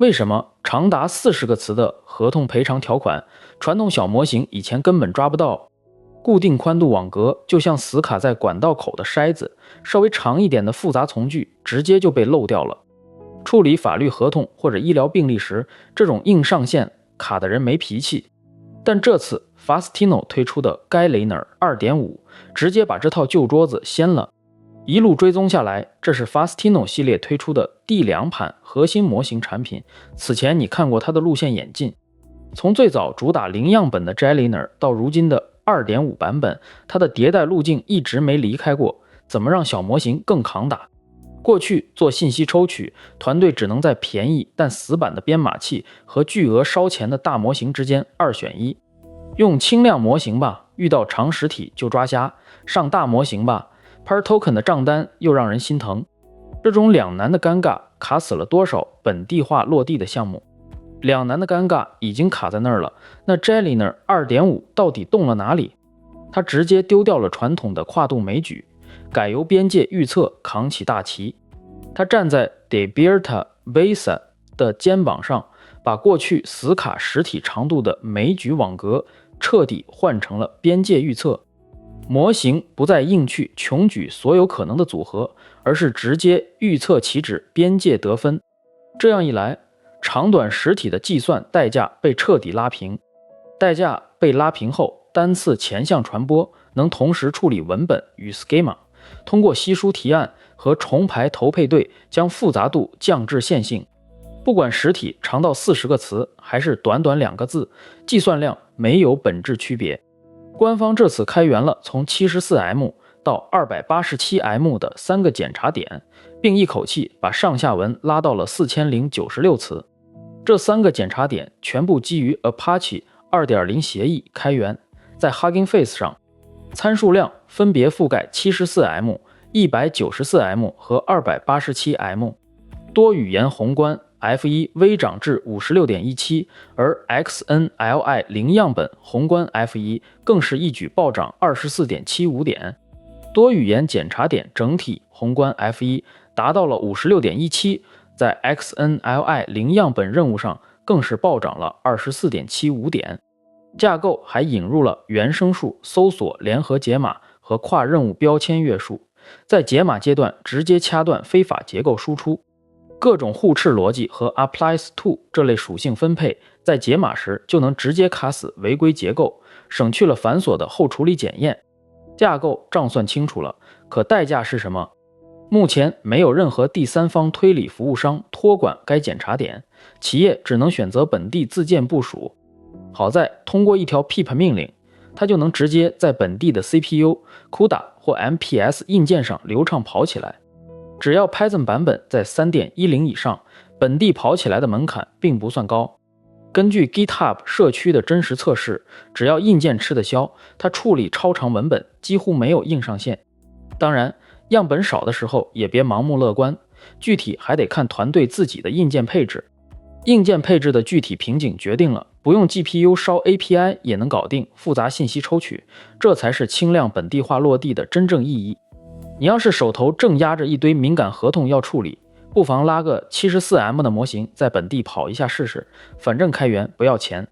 为什么长达40个词的合同赔偿条款，传统小模型以前根本抓不到？固定宽度网格就像死卡在管道口的筛子，稍微长一点的复杂从句直接就被漏掉了。处理法律合同或者医疗病历时，这种硬上限卡的人没脾气。但这次 Faustino 推出的 Galliner 2.5 直接把这套旧桌子掀了。一路追踪下来，这是 Faustino 系列推出的第2盘核心模型产品。此前你看过它的路线演进，从最早主打零样本的 Galliner 到如今的 2.5 版本，它的迭代路径一直没离开过，怎么让小模型更抗打。过去做信息抽取，团队只能在便宜但死板的编码器和巨额烧钱的大模型之间2选1。用轻量模型吧，遇到长实体就抓瞎；上大模型吧，Per Token 的账单又让人心疼。这种两难的尴尬卡死了多少本地化落地的项目？两难的尴尬已经卡在那儿了，那 Galliner 2.5 到底动了哪里？它直接丢掉了传统的跨度枚举，改由边界预测扛起大旗。它站在 Deberta Besa 的肩膀上，把过去死卡实体长度的枚举网格彻底换成了边界预测。模型不再硬去穷举所有可能的组合，而是直接预测其指边界得分。这样一来，长短实体的计算代价被彻底拉平。代价被拉平后，单次前向传播能同时处理文本与 schema， 通过稀疏提案和重排头配对将复杂度降至线性。不管实体长到40个词还是短短2个字，计算量没有本质区别。官方这次开源了从 74M 到 287M 的3个检查点，并一口气把上下文拉到了4096词。这3个检查点全部基于 Apache 2.0 协议开源，在 Hugging Face 上，参数量分别覆盖 74M、194M 和 287M。多语言宏观 F1 微涨至 56.17， 而 XNLI 零样本宏观 F1 更是一举暴涨 24.75 点。多语言检查点整体宏观 F1 达到了 56.17， 在 XNLI 零样本任务上更是暴涨了 24.75 点。架构还引入了原生数搜索联合解码和跨任务标签约束，在解码阶段直接掐断非法结构输出。各种互斥逻辑和 applies to 这类属性分配，在解码时就能直接卡死违规结构，省去了繁琐的后处理检验。架构账算清楚了，可代价是什么？目前没有任何第三方推理服务商托管该检查点，企业只能选择本地自建部署。好在通过一条 pip 命令，它就能直接在本地的 CPU、CUDA 或 MPS 硬件上流畅跑起来。只要 Python 版本在 3.10 以上，本地跑起来的门槛并不算高。根据 GitHub 社区的真实测试，只要硬件吃得消，它处理超长文本几乎没有硬上限。当然，样本少的时候也别盲目乐观，具体还得看团队自己的硬件配置。硬件配置的具体瓶颈决定了不用 GPU 烧 API 也能搞定复杂信息抽取，这才是轻量本地化落地的真正意义。你要是手头正压着一堆敏感合同要处理，不妨拉个 74M 的模型在本地跑一下试试，反正开源不要钱。